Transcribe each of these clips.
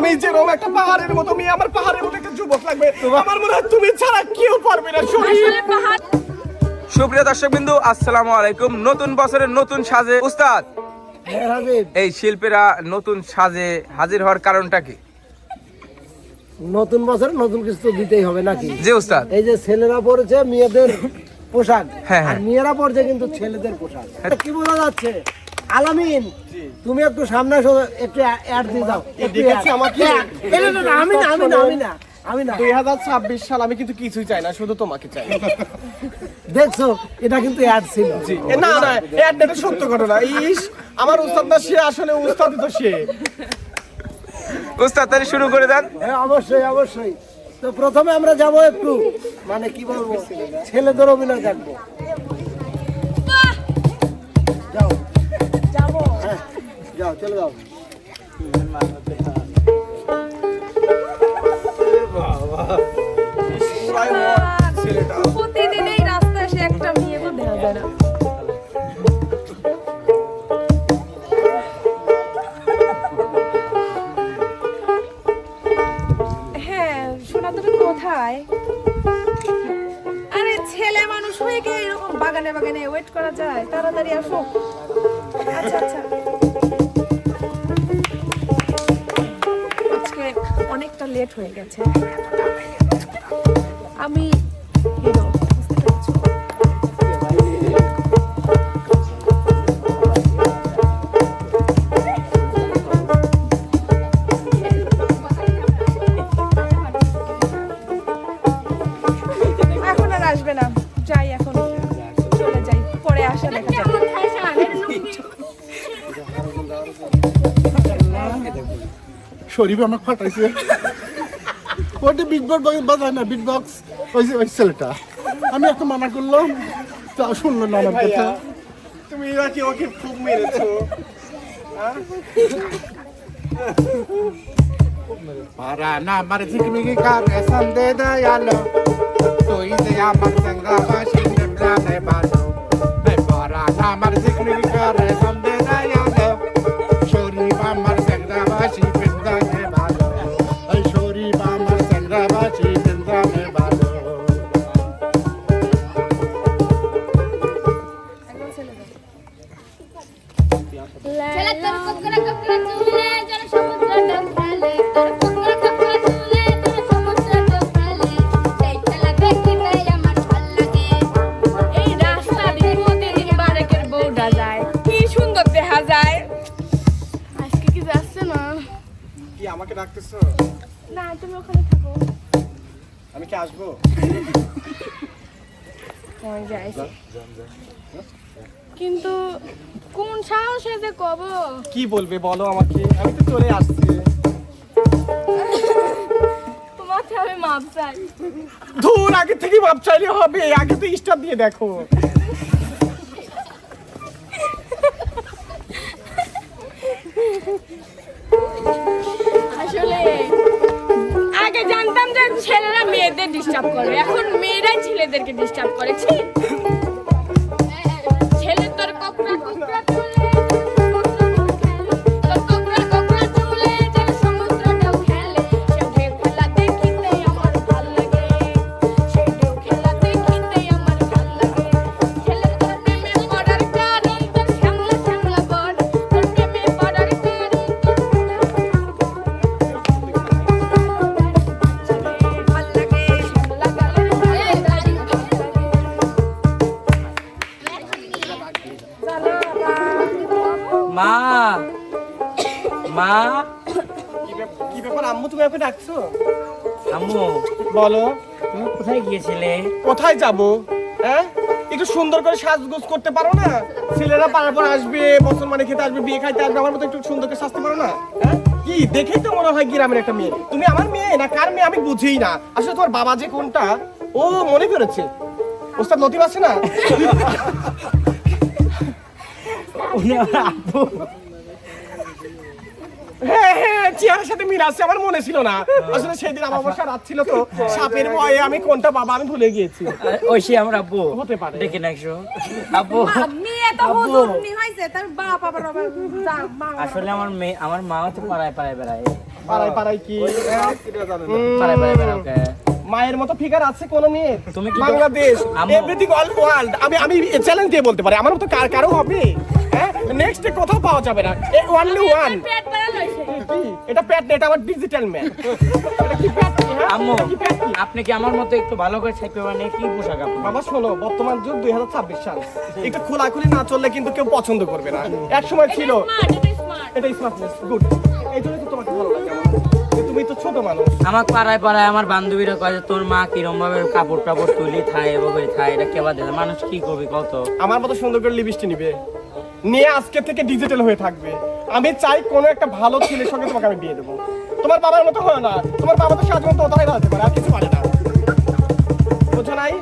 আমি যেরকম একটা পাহাড়ের মতো মেয়ে, আমার পাহাড়ের মতো একটা যুবক লাগবে। আমার মনে হয় তুমি ছাড়া কেউ পারবে না। সুপ্রিয় দর্শকবৃন্দু, আসসালামু আলাইকুম। নতুন বছরের নতুন সাজে উস্তাদ, এই শিল্পীরা নতুন সাজে হাজির হওয়ার কারণটা কি? নতুন বছর নতুন কিছু তো দিতেই হবে নাকি? জি উস্তাদ। এই যে ছেলেরা পরেছে মেয়েদের পোশাক, হ্যাঁ, আর মেয়েরা পরছে কিন্তু ছেলেদের পোশাক। কি বোঝা যাচ্ছে? আলামিন, তুমি একটু সামনে এসো, একটু অ্যাড দিয়ে দাও। দেখেছি আমাকে। আমি না আমি না আমি না আমি না 2026 সাল আমি কিন্তু কিছুই চাই না, শুধু তোমাকে চাই। দেখছো, এটা কিন্তু অ্যাড ছিল। না না, এটা সত্য ঘটনা। ইস, আমার উস্তাদ না, সে আসলে উস্তাদ তো সে। উস্তাদ তাহলে শুরু করে দেন। হ্যাঁ, অবশ্যই অবশ্যই। তো প্রথমে আমরা যাব একটু, মানে কি বলবো, ছেলেদের অভিনয় দেখবো। যাও যাবো। হ্যাঁ, যাও, চলে যাও। প্রতিদিন এই রাস্তায় এসে একটা মেয়েকে দেখা যায় না। হ্যাঁ, শোনা, তুমি কোথায়? আরে ছেলে মানুষ হয়ে গিয়ে এরকম বাগানে বাগানে ওয়েট করা যায়? তাড়াতাড়ি আসো। আচ্ছা আচ্ছা, আজকে অনেকটা লেট হয়ে গেছে। আমি হিরো, বুঝতে পেরেছো? এখন আর আসবে না, যাই, এখন চলে যাই, পরে আসা দেখা যাবে। শরীফ আমার ফাটাইছে। ওটা বিট বক্স বাজায় না, বিট বক্স ওই ছেলেটা। আমি একটা মানা করলাম, তা শুনলো না আমার কথা। তুমি নাকি ওকে খুব মেরেছো? para na mar zikmigi kar sande dayalo toi de amar sanga bashi nebla ne balo be para na mar zikmigi kar sande dayalo shori amar sanga bashi pinda ne balo ai shori amar sanga bashi pinda ne balo ছেলে তোর কোকরা কোকরা চুলে জল সমুদ্র ঢেউ খেলে তোর কোকরা কোকরা চুলে জল সমুদ্র ঢেউ খেলে সেই খেলা দেখিতে আমার ভাল লাগে। এই রাস্তা দিয়ে প্রতিদিন বারেকের বউটা যায়, কি সুন্দর দেখা যায়। আজকে কি যাচ্ছে না? কি আমাকে ডাকতেছো? না, তুমি ওখানে থাকো, আমি কি আসবো? আমি যাই। কিন্তু কোন সাহসে যে কব? কি বলবে বলো আমাকে, আমি তো চলে আসছি। তোমাকে আমি মাপ চাই। দূর, আগে থেকে মাপ চাইলে হবে? আগে তো স্টার দিয়ে দেখো। আসলে আগে জানতাম যে ছেলেরা মেয়েদের ডিস্টার্ব করে, এখন মেয়েরাই ছেলেদেরকে ডিস্টার্ব করে। ছি! ছেলে তোর কোকরা কোকরা চুলে তোর কোকরা কোকরা চুলে জল সমুদ্র ঢেউ খেলে সেই ঢেউ খেলা দেখিতে আমার ভাল লাগে। সেই ঢেউ খেলা দেখিতে আমার ভাল লাগে। ছেলে তোর প্রেমে পড়ার কারণ তোর শ্যামলা শ্যামলা বন তোর প্রেমে পড়ার কারণ তোর ভাল লাগে। শ্যামলা গালের গাড়ি মা মা কি ব্যাপার আম্মু, তুমি আমাকে ডাকছো? আম্মু, বলো। তুমি কোথায় গিয়েছিলে? কোথায় যাব? হ্যাঁ, একটু সুন্দর করে সাজগোজ করতে পারো না? ছেলেরা পাড়ার পর আসবে, মুসলমানে খেতে আসবে, বিয়ে খাইতে আসবে, আমার মতো একটু সুন্দর করে সাজতে পারো না? হ্যাঁ, কি দেখেই তো মনে হয় গ্রামের একটা মেয়ে। তুমি আমার মেয়ে না কার মেয়ে আমি বুঝিই না। আসলে তোমার বাবা যে কোনটা, ও মনে করেছে ওস্তাদ লতিফ আছে না? উনি আমার আব্বু। হ্যাঁ হ্যাঁ, চেহারার সাথে মিল আছে, আমার মনে ছিল না। আসলে সেদিন অমাবস্যা রাত ছিল তো, সাপের ভয়ে আমি কোনটা বাবা আমি ভুলে গিয়েছি। ওই সে আমার আব্বু হতে পারে। দেখে না একশো আব্বু। মেয়ে তো আব্বু। হুজুরনি হইছে, তার বাপ আবার মা। আসলে আমার মা তো পাড়ায় পাড়ায় বেড়ায়, পাড়ায় পাড়ায় কি পারে পারে পারে ওকে মায়ের মতো ফিগার আছে কোন মেয়ে তুমি কি বাংলাদেশ আম্মু। এভরিথিং অল ওয়ার্ল্ড আমি চ্যালেঞ্জ দিয়ে বলতে পারি আমার মতো কারো হবে হ্যাঁ নেক্সট কোথাও পাওয়া যাবে না অনলি ওয়ান পেট বাড়া লইছে কি এটা প্যাট না এটা আমার ডিজিটাল ম্যান এটা কি প্যাট হ্যাঁ আম্মু এটা কি প্যাট কি আপনি কি আমার মতো একটু ভালো করে ছাইপে মানে কি পোশাক আপনি বাবা শোনো বর্তমান যুগ 2026 সাল একটু খোলাখুলি না চললে কিন্তু কেউ পছন্দ করবে না এক সময় ছিল স্মার্ট এটা স্মার্টনেস গুড এই জন্য তো তোমাকে ভালো লাগে আমার তুমি তো ছোট মানুষ আমার পাড়ায় পাড়ায় আমার বান্ধবীরা কয় যে তোর মা কিরম ভাবে কাপড় টাপড় তুলি থায় এভাবে থায় এটা কেবা দেয় মানুষ কি করবে কত আমার মতো সুন্দর করে লিপস্টিক নিবে নিয়ে আজকে থেকে ডিজিটাল হয়ে থাকবে আমি চাই কোনো একটা ভালো ছেলের সঙ্গে তোমাকে আমি বিয়ে দেবো তোমার বাবার মতো হয় না তোমার বাবা তো সাধারণ তো ওটাই রাখতে পারে আর কিছু পারে না বুঝছো নাই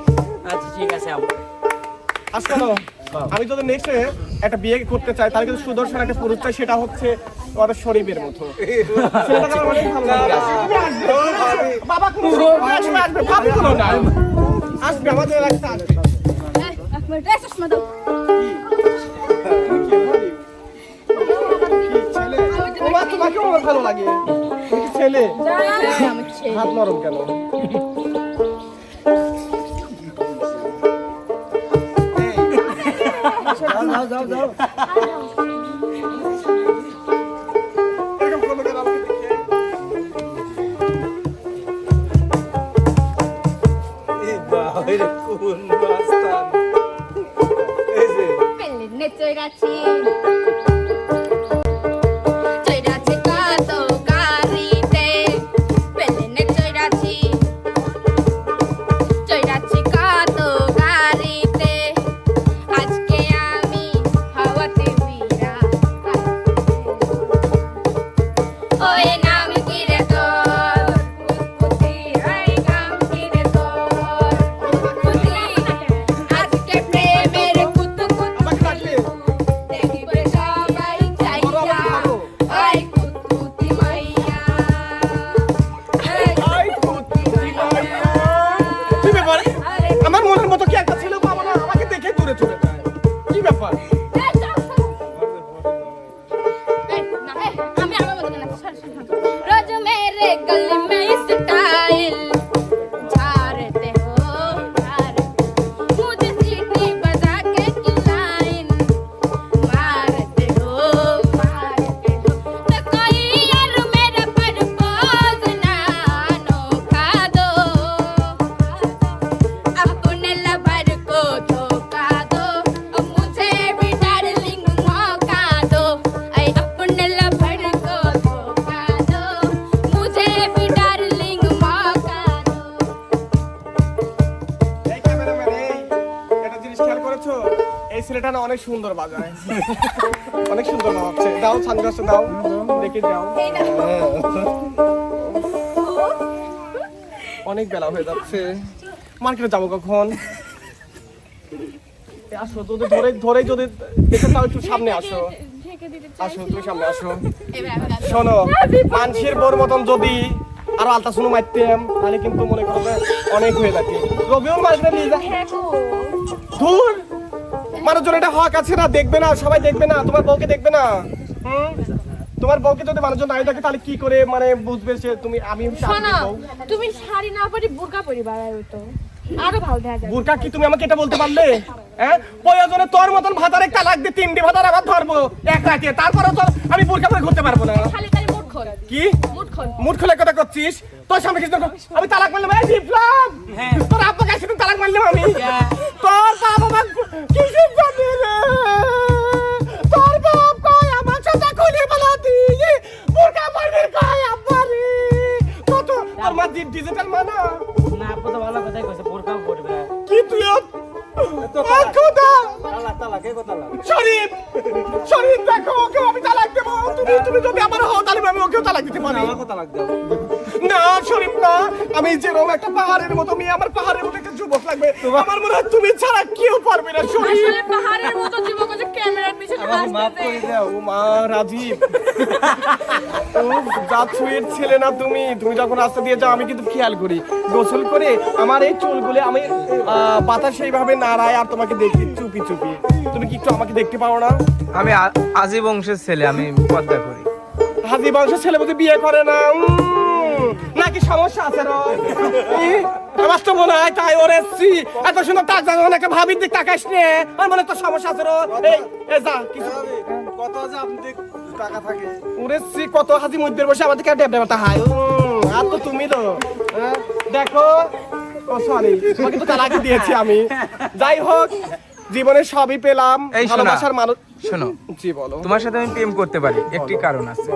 আচ্ছা ঠিক আছে আম্মু আজকে আমি যদি নেক্সট একটা বিয়ে করতে চাই তাহলে কিন্তু সুদর্শন একটা পুরুষ চাই সেটা হচ্ছে ওদের শরীফের মতো ছেলেটাকে আমার অনেক ভালো লাগে তুমি আসবে। বাবা কোনো আসবে আসবে ভাবি কোনো না আসবে আমাদের একটা আসবে এক মিনিট এই চশমা দাও ছেলে তোমাকেও আমার ভালো লাগে তুমি কি ছেলে আমি ছেলে হাত নরম কেন যাও এরকম করলো কেন আমাকে দেখে? পেলে নে চৈরাছি চৈরাছি কত গাড়িতে পেলে নে চৈরাছি চৈরাছি কত গাড়িতে আজকে আমি হাওয়াতে উইরা ওই নাম কি রে তোর কুতকুতি আই নাম কি রে তোর কুতকুতি আজকে প্রেমের কুতকুতি আমাকে ডাকলে দেখিবে সবাই চাইয়া আই কুতকুতি মাইয়া আই কুতি মাইয়া কি ব্যাপার আমার মনের মতো কি একটা ছেলে পাবো না আমাকে দেখে দূরে চলে যায় কি ব্যাপার रोज मेरे गले में स्टाइल झाड़ते हो मुझे सीटी बजा के लाइन मारते हो तो कोई यार मेरा प्रपोज ना नोखा दो अपने लवर को धोखा दो और मुझे भी डार्लिंग मौका दो ऐ अपने लवर को धोखा दो मुझे भी डार्लिंग मौका दो এই ক্যামেরাম্যান এই একটা জিনিস খেয়াল করেছো এই ছেলেটা না অনেক সুন্দর বাজায় অনেক সুন্দর বাজাচ্ছে দাও সানগ্লাস দাও দেখে যাও অনেক বেলা হয়ে যাচ্ছে মার্কেটে যাবো কখন আসো তোদের ধরে ধরে যদি দেখে তাও একটু সামনে আসো ঢেকে দিতে আসো তুমি সামনে আসো শোনো মানুষের বোর মতন যদি আরো আলতা শুনো মারতাম তাহলে কিন্তু মনে করবে অনেক হয়ে থাকে রবিও মারবে নিয়ে যা হ্যাঁ গো ধুর মানুষজন এটা হক আছে না দেখবে না সবাই দেখবে না তোমার বউকে দেখবে না হুম তোমার বউকে যদি মানুষজন নাই দেখে তাহলে কি করে মানে বুঝবে সে তুমি আমি শোনো তুমি শাড়ি না পরে বোরকা পরি বাড়াই হতো আরো ভালো দেখা যাবে বুরকা কি তুমি আমাকে এটা বলতে পারলে হ্যাঁ প্রয়োজনে তোর মতন ভাতারে তালাক দিয়ে 3টি ভাতার আবার ধরবো এক রাতে তারপরে তো আমি বুরকা পরে ঘুরতে পারবো না খালি খালি মুড খোল কি মুড খোল মুড খুলে কথা করছিস তোর সামনে কিছু আমি তালাক মারলাম এই বিপ্লব তোর আব্বা কাছে তুমি তালাক মারলাম আমি তোর বাবা মা কিছু জানে রে তোর বাপ কই আমার সাথে খুলে বলা দিয়ে বুরকা পরবি কই আব্বা রে কত তোর মা ডিজিটাল মানা না আপু তো ভালো কথাই কইছে বোরকাও পড়বে কি তুই খোদা শরীফ শরীফ দেখো ওকে আমি তালাক দেবো তুমি যদি আমার হও তাহলে আমি ওকেও তালাক দিতে পারি না শরীফ না আমি যেরকম একটা পাহাড়ের মতো মেয়ে আমার পাহাড়ের মতো একটা যুবক লাগবে আমার মনে হয় তুমি ছাড়া কেউ পারবে না শরীফ আসলে পাহাড়ের মতো যুবক যে ক্যামেরার পিছনে আসছে ও মা রাজীব ও যা ছুঁয়ের ছেলে না তুমি তুমি যখন রাস্তা দিয়ে যাও আমি কিন্তু খেয়াল করি গোসল করে আমার এই চুলগুলো আমি বাতাস সেইভাবে নাড়ায় আর তোমাকে দেখি চুপি চুপি তুমি কি একটু আমাকে দেখতে পাও না আমি আজীব বংশের ছেলে, আমি পর্দা করি। হাজি বংশের ছেলে বলতে বিয়ে করে না নাকি সমস্যা আছে রো আমার তো মনে হয় তাই ওরে এত সুন্দর টাক জানো একটা ভাবির দিক তাকাইস নে আমার মনে তো সমস্যা আছে রো এই যা কিছু কত আছে আপনি টাকা থাকে ওরে কত হাজি মধ্যে বসে আমাদেরকে ডেব ডেবাটা হাই আর তো তুমি তো দেখো ও সরি তোমাকে তো তালাক দিয়েছি আমি যাই হোক জীবনে সবই পেলাম এই শোনো। ভালোবাসার মানুষ শোনো, জি বলো তোমার সাথে আমি প্রেম করতে পারি, একটি কারণ আছে।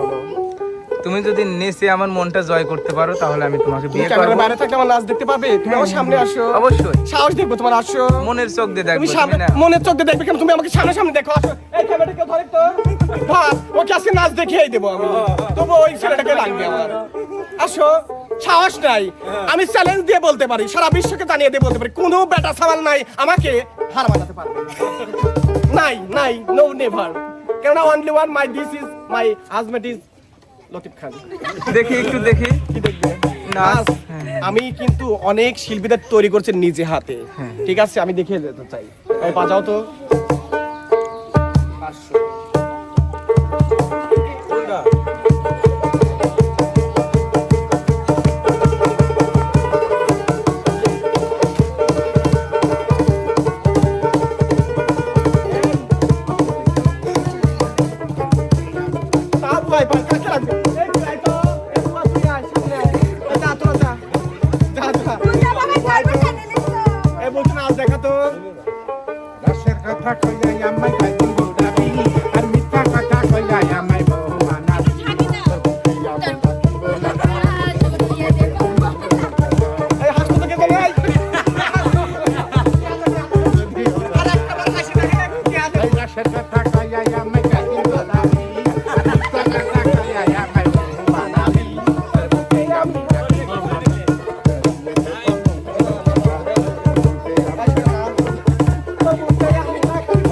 তুমি যদি নেচে আমার মনটা জয় করতে পারো তাহলে আমি তোমাকে তুমি বিয়ে ক্যামেরার করব। বাইরে থাকলে আমার নাচ দেখতে পাবে তুমি আমার সামনে আসো অবশ্যই সাহস দেখবো তোমার আসো মনের চোখ দিয়ে দেখবো, তুমি তুমি সামনে না? মনের চোখ দিয়ে দেখবে কেন তুমি আমাকে সামনে সামনে দেখো আসো এই ক্যামেরাটা কেউ ধরে তো ভাব ওকে আজকে নাচ দেখিয়েই দেবো আমি তবু ওই ছেলেটাকে লাগবে আমার আসো সাহস নাই আমি চ্যালেঞ্জ দিয়ে বলতে পারি সারা বিশ্বকে জানিয়ে দিয়ে বলতে পারি কোনো বেটা সামাল নাই আমাকে হার মানাতে পারবে নাই নাই নো নেভার কেননা only one my this is my husband is Latif Khan দেখি একটু দেখি কি দেখবে নাচ। আমি কিন্তু অনেক শিল্পীদের তৈরি করছে নিজে হাতে ঠিক আছে আমি দেখিয়ে যেতে চাই এই বাজাও তো তাও ভয় পায়, কাকে লাগবে? এই তুই তো, এই তুই তুই আয়, সামনে আয়। এই যা, তোরা যা। যা, যা। এই বলছি না, আজ দেখা তো। রসের কথা কইয়া আমায় গাইদিন বুড়াবি আর মিথ্যা কথা কইয়া আমায় বউ মানাবি এই হাসতে তো কেটে নেই। আর একটা বার হাসি দেখে কে আছে? এই রসের কথা কইয়া আমায় গাইদিন বুড়াবি আর মিথ্যা কথা কইয়া আমায় বউ মানাবি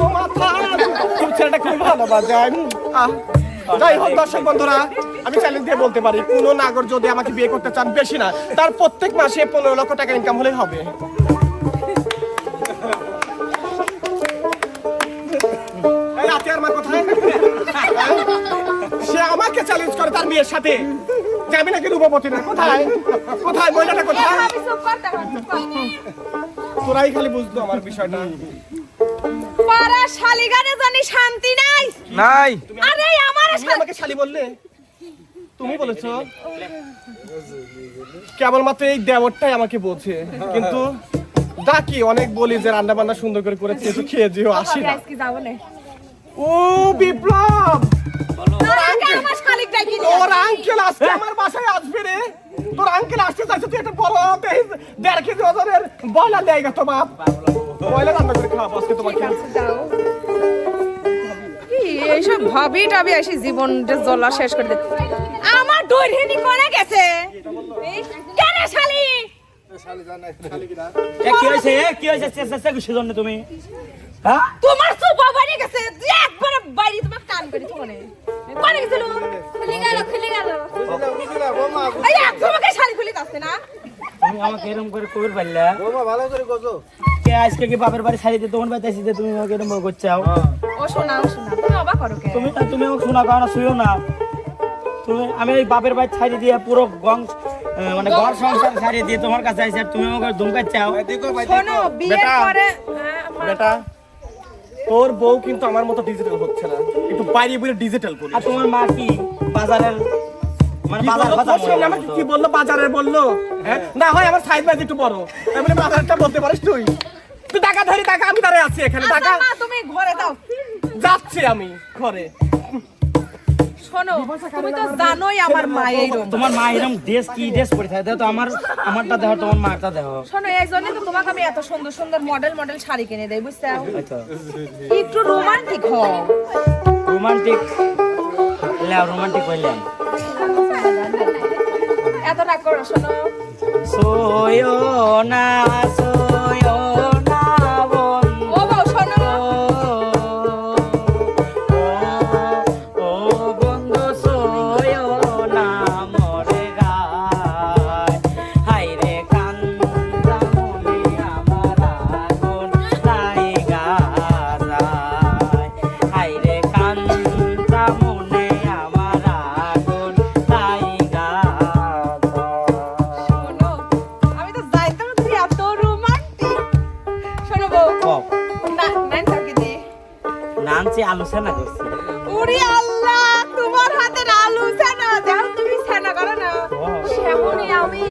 ও মাথা, তোর ছেলেটা খুবই ভালো বাজায়। যাই হোক দর্শক বন্ধুরা আমি চ্যালেঞ্জ দিয়ে বলতে পারি কোন নাগর যদি আমাকে বিয়ে করতে চান বেশি না তার প্রত্যেক মাসে 15 লক্ষ টাকা ইনকাম হলেই হবে এই আতিয়ার মা কোথায় সে আমাকে চ্যালেঞ্জ করে তার বিয়ের সাথে যে আমি নাকি রূপবতী না কোথায় কোথায় মহিলাটা কোথায় তোরাই খালি বুঝতো আমার বিষয়টা পাড়া শালিগানে জানি শান্তি নাই নাই আরে আমার তুমি আমাকে শালি বললে তুমি বলেছো কেবলমাত্র এই দেবরটাই আমাকে বলছে কিন্তু ডাকি অনেক বলি যে রান্না বান্না সুন্দর করে করেছি একটু খেয়ে যেও আসি না আজকে যাবো না ও বিপ্লব তোর আগে আমার শালিক ডাকি দে তোর আঙ্কেল আজকে আমার বাসায় আসবে রে তোর আঙ্কেল আসতে চাইছে তুই একটা বড় 1.5 কেজি ওজনের বয়লার দেয় গেছো বাপ বয়লার রান্না করে খাওয়াবো আজকে তোমাকে এইসব ভাবি টাবি এসে জীবনটা জ্বলা শেষ করে দিতে আমার দৈর্ঘ্যনি করে গেছে কেন শালি কি হয়েছে কি হয়েছে চেষ্টা কিসের জন্য তুমি হ্যাঁ তোমার সুপা বাড়ি গেছে তুই একবার বাইরে তোমার কান করে তোমানে কোনে গেছিল খুলে গেল এই এক তোমাকে শালি খুলি কাছে না তুমি আমাকে এরকম করে কবির পারলা বৌমা ভালো করে গোজো কে আজকে কি বাপের বাড়ি ছাড়িয়ে দিয়ে তোমার বাড়িতে এসে যে তুমি আমাকে এরকম করছাও ও শোনা তুমি অবাক করো কে তুমি তুমি আমাকে শোনা কারণ শুয়েও না তুমি আমি এই বাপের বাড়ি ছাড়িয়ে দিয়ে পুরো মানে ঘর সংসার ছাড়িয়ে দিয়ে তোমার কাছে আইছি আর তুমি আমাকে ধমকাচ্ছাও শোনো বিয়ের বেটা, পরে বেটা তোর বউ কিন্তু আমার মতো ডিজিটাল হচ্ছে না একটু বাইরে বাইরে ডিজিটাল করি আর তোমার মা কি বাজারের মানে কি বাজার বললো? কথা তোর সামনে আমাকে কি বললো বাজারে বললো হ্যাঁ না হয় আমার সাইজ বাইজ একটু বড় এমনি বাজারটা বলতে পারিস তুই তুই টাকা ধরি টাকা আমি দাঁড়িয়ে আছি এখানে টাকা মা তুমি ঘরে দাও যাচ্ছি আমি ঘরে শোনো তুমি তো জানোই আমার মা এইরকম তোমার মা এরকম ড্রেস কি ড্রেস পরে থাকে দেখো তো আমারটা দেখো তোমার মারটা দেখো শোনো এই জন্যই তো তোমাকে আমি এত সুন্দর সুন্দর মডেল শাড়ি কিনে দেই বুঝছো হয়তো একটু রোমান্টিক হও রোমান্টিক রোমান্টিক হইলাম এত রাগ করো শোনো সোয়ো না বন্ধু ও বউ শোনো ও বন্ধু সোয়ো না মরে গায় হাইরে কান্দা মনে আমার আগুন লাইগা যায় হাইরে কান্দা মনে আমার আগুন করছি, আলু ছানা করছি। উরি আল্লাহ, তোমার হাতের আলু ছানা, যেমন তুমি ছানা করো না, সেমনই আমি